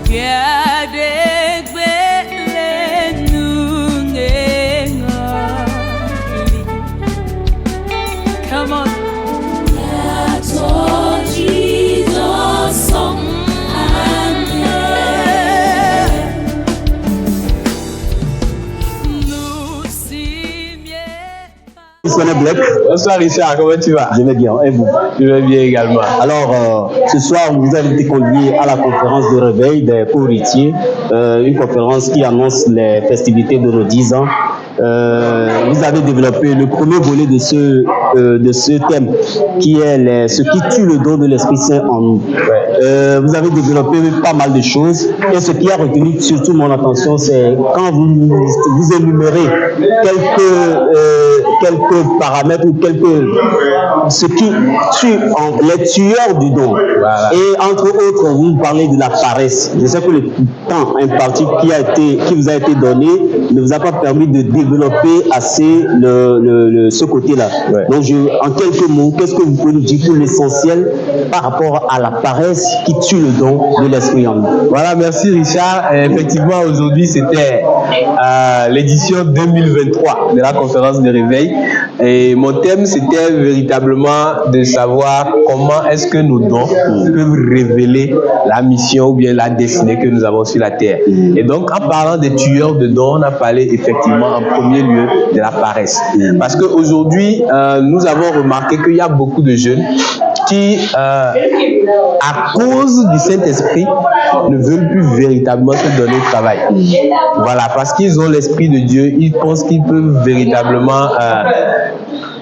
Come on. Black. Bonsoir Richard, comment tu vas? Je vais bien, et vous? Je vais bien également. Alors, ce soir, vous avez été conviés à la conférence de réveil des co-héritiers, une conférence qui annonce les festivités de nos 10 ans. Vous avez développé le premier volet de ce thème, qui est ce qui tue le don de l'Esprit Saint en nous. Vous avez développé pas mal de choses, et ce qui a retenu surtout mon attention, c'est quand vous énumérez quelques paramètres ou ce qui tue les tueurs du don. Voilà. Et entre autres, vous parlez de la paresse. Je sais que le temps imparti qui vous a été donné ne vous a pas permis de développer assez ce côté-là. Ouais. Donc, en quelques mots, qu'est-ce que vous pouvez nous dire pour l'essentiel par rapport à la paresse qui tue le don de l'Esprit en nous? Voilà, merci Richard. Effectivement, aujourd'hui, c'était l'édition 2023 de la conférence de réveil. Et mon thème, c'était véritablement de savoir comment est-ce que nos dons peuvent révéler la mission ou bien la destinée que nous avons sur la terre. Et donc, en parlant des tueurs de dons, on a parlé effectivement en premier lieu de la paresse. Parce qu'aujourd'hui, nous avons remarqué qu'il y a beaucoup de jeunes qui, à cause du Saint-Esprit, ne veulent plus véritablement se donner au travail. Voilà, parce qu'ils ont l'Esprit de Dieu, ils pensent qu'ils peuvent véritablement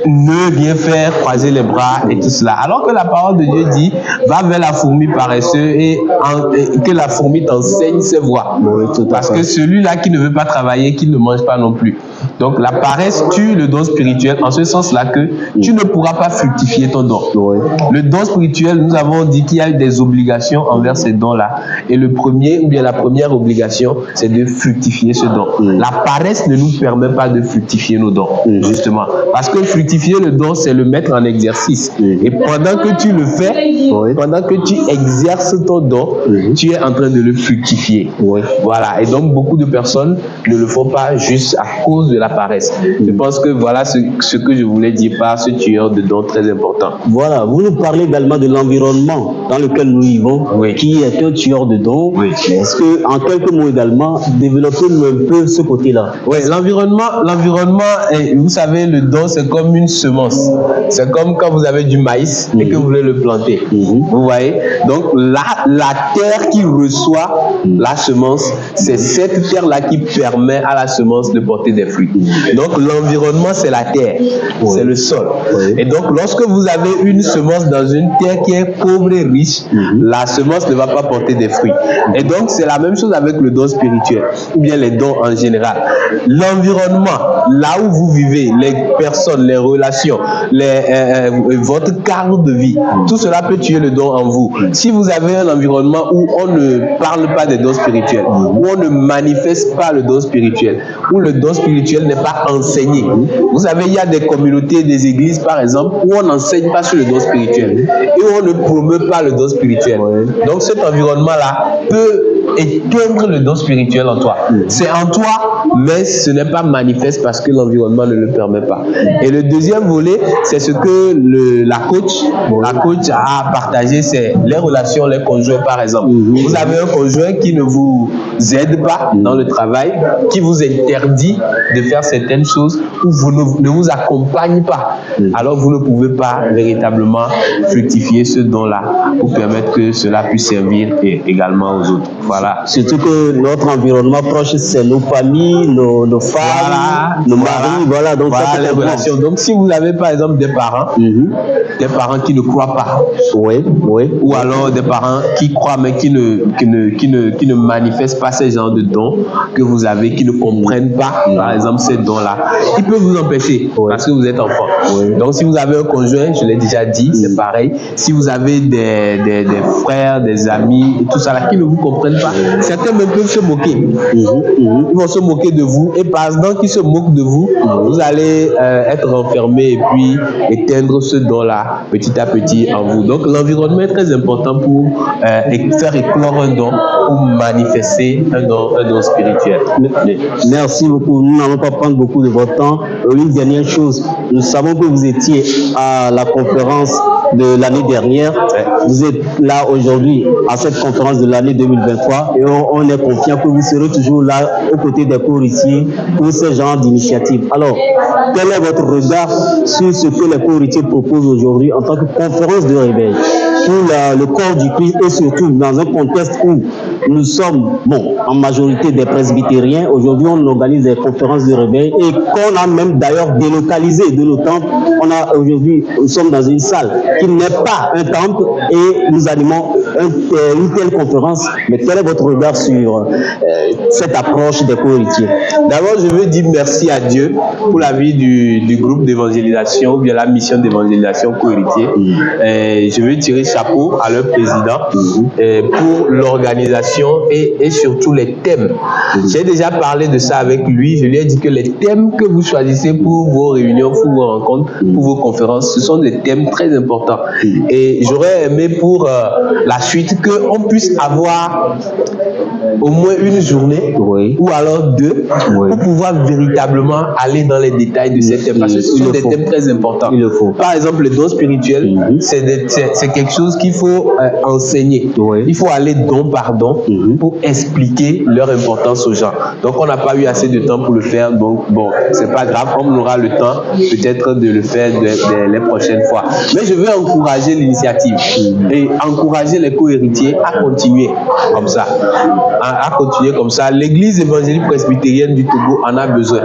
ne rien faire, croiser les bras et tout cela. Alors que la parole de Dieu dit, va vers la fourmi paresseuse et que la fourmi t'enseigne ses voies. Parce que celui-là qui ne veut pas travailler, qui ne mange pas non plus. Donc la paresse tue le don spirituel en ce sens-là que tu ne pourras pas fructifier ton don. Le don spirituel, nous avons dit qu'il y a des obligations envers ces dons-là. Et le premier, ou bien la première obligation, c'est de fructifier ce don. La paresse ne nous permet pas de fructifier nos dons, justement. Parce que fructifier le don, c'est le mettre en exercice. Et pendant que tu le fais, pendant que tu exerces ton don, tu es en train de le fructifier. Voilà. Et donc, beaucoup de personnes ne le font pas juste à cause de la paresse. Je pense que voilà ce que je voulais dire par ce tueur de dons très important. Voilà. Vous nous parlez également de l'environnement dans lequel nous vivons, qui est un tueur de dons. Est-ce que, en quelques mots également, développez-nous un peu ce côté-là? Oui, l'environnement, vous savez, le don, c'est comme une semence. C'est comme quand vous avez du maïs et que vous voulez le planter. Vous voyez? Donc, la terre qui reçoit la semence, c'est cette terre-là qui permet à la semence de porter des fruits. Donc, l'environnement, c'est la terre. C'est le sol. Et donc, lorsque vous avez une semence dans une terre qui est pauvre et riche, la semence ne va pas porter des fruits. Et donc, c'est la même chose avec le don spirituel, ou bien les dons en général. L'environnement, là où vous vivez, les personnes, les relations, votre cadre de vie, tout cela peut tuer le don en vous. Si vous avez un environnement où on ne parle pas des dons spirituels, où on ne manifeste pas le don spirituel, où le don spirituel n'est pas enseigné. Vous savez, il y a des communautés, des églises par exemple, où on n'enseigne pas sur le don spirituel et où on ne promeut pas le don spirituel. Donc cet environnement-là peut éteindre le don spirituel en toi. C'est en toi, mais ce n'est pas manifeste parce que l'environnement ne le permet pas. Et le deuxième volet, c'est ce que la coach a partagé, c'est les relations, les conjoints par exemple. Vous avez un conjoint qui ne vous aide pas dans le travail, qui vous interdit de faire certaines choses, ou ne vous accompagne pas. Alors vous ne pouvez pas véritablement fructifier ce don-là pour permettre que cela puisse servir également aux autres. Voilà. Surtout que notre environnement proche, c'est nos familles, nos femmes, nos maris, voilà. Donc, ça, les relations. Donc, si vous avez par exemple des parents qui ne croient pas, ou alors des parents qui croient mais qui ne manifestent pas ces genres de dons que vous avez, qui ne comprennent pas, par exemple, ces dons-là, ils peuvent vous empêcher parce que vous êtes enfant. Donc, si vous avez un conjoint, je l'ai déjà dit, c'est pareil. Si vous avez des frères, des amis et tout ça là qui ne vous comprennent pas, certains même peuvent se moquer. Ils vont se moquer de vous et pendant qu'ils se moquent de vous, vous allez être renfermé et puis éteindre ce don-là petit à petit en vous. Donc l'environnement est très important pour faire éclore un don, pour manifester un don spirituel. Merci beaucoup. Nous n'allons pas prendre beaucoup de votre temps. Une dernière chose, nous savons que vous étiez à la conférence de l'année dernière. Vous êtes là aujourd'hui à cette conférence de l'année 2023 et on est confiant que vous serez toujours là aux côtés des co-héritiers pour ce genre d'initiative. Alors, quel est votre regard sur ce que les co-héritiers proposent aujourd'hui en tant que conférence de réveil pour le corps du Christ et surtout dans un contexte où nous sommes, en majorité des presbytériens. Aujourd'hui, on organise des conférences de réveil et qu'on a même d'ailleurs délocalisé de nos temples. Aujourd'hui, nous sommes dans une salle qui n'est pas un temple et nous animons une telle conférence. Mais quel est votre regard sur cette approche des co-héritiers? D'abord, je veux dire merci à Dieu pour la vie du groupe d'évangélisation ou bien la mission d'évangélisation co-héritier. Je veux tirer chapeau à leur président pour l'organisation et surtout les thèmes. J'ai déjà parlé de ça avec lui. Je lui ai dit que les thèmes que vous choisissez pour vos réunions, pour vos rencontres, pour vos conférences, ce sont des thèmes très importants. Et j'aurais aimé pour la suite qu'on puisse avoir au moins une journée ou alors deux pour pouvoir véritablement aller dans les détails de ces thèmes. Parce que ce sont des thèmes très importants. Par exemple, le don spirituel, c'est quelque chose qu'il faut enseigner. Il faut aller don par don pour expliquer leur importance aux gens. Donc, on n'a pas eu assez de temps pour le faire. Donc, c'est pas grave. On aura le temps peut-être de le faire les prochaines fois. Mais je veux encourager l'initiative et encourager les co-héritiers à continuer comme ça. L'église évangélique presbytérienne du Togo en a besoin.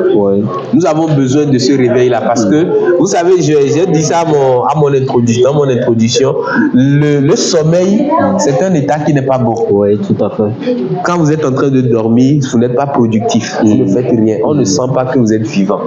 Nous avons besoin de ce réveil-là parce que, vous savez, j'ai dit ça dans mon introduction, le sommeil, c'est un état qui n'est pas bon. Oui, tout à fait. Quand vous êtes en train de dormir, vous n'êtes pas productif, vous ne faites rien, on ne sent pas que vous êtes vivant.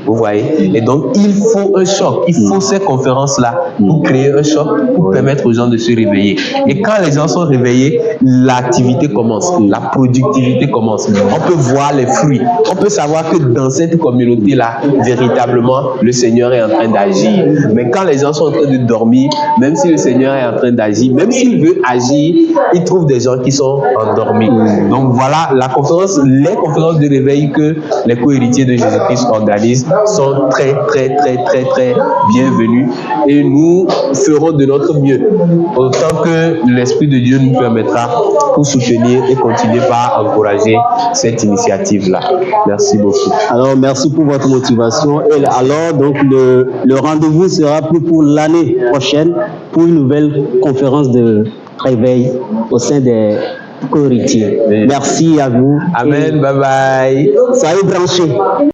Vous voyez? Et donc, il faut un choc, il faut ces conférences-là pour créer un choc, pour permettre aux gens de se réveiller. Et quand les gens sont réveillés, l'activité commence, la productivité commence. On peut voir les fruits, on peut savoir que dans cette communauté-là, véritablement, le Seigneur est en train d'agir. Mais quand les gens sont en train de dormir, même si le Seigneur est en train d'agir, même s'il veut agir, il trouve des gens qui sont endormis. Donc voilà, les conférences de réveil que les co-héritiers de Jésus-Christ organisent sont très, très, très, très, très bienvenues. Et nous ferons de notre mieux, autant que l'Esprit de Dieu nous permettra pour soutenir et continuer par encourager cette initiative-là. Merci beaucoup. Alors, merci pour votre motivation. Et alors, donc, le rendez-vous sera pris pour l'année prochaine pour une nouvelle conférence de réveil au sein des co-héritiers. Merci à vous. Amen. Bye bye. Soyez branchés.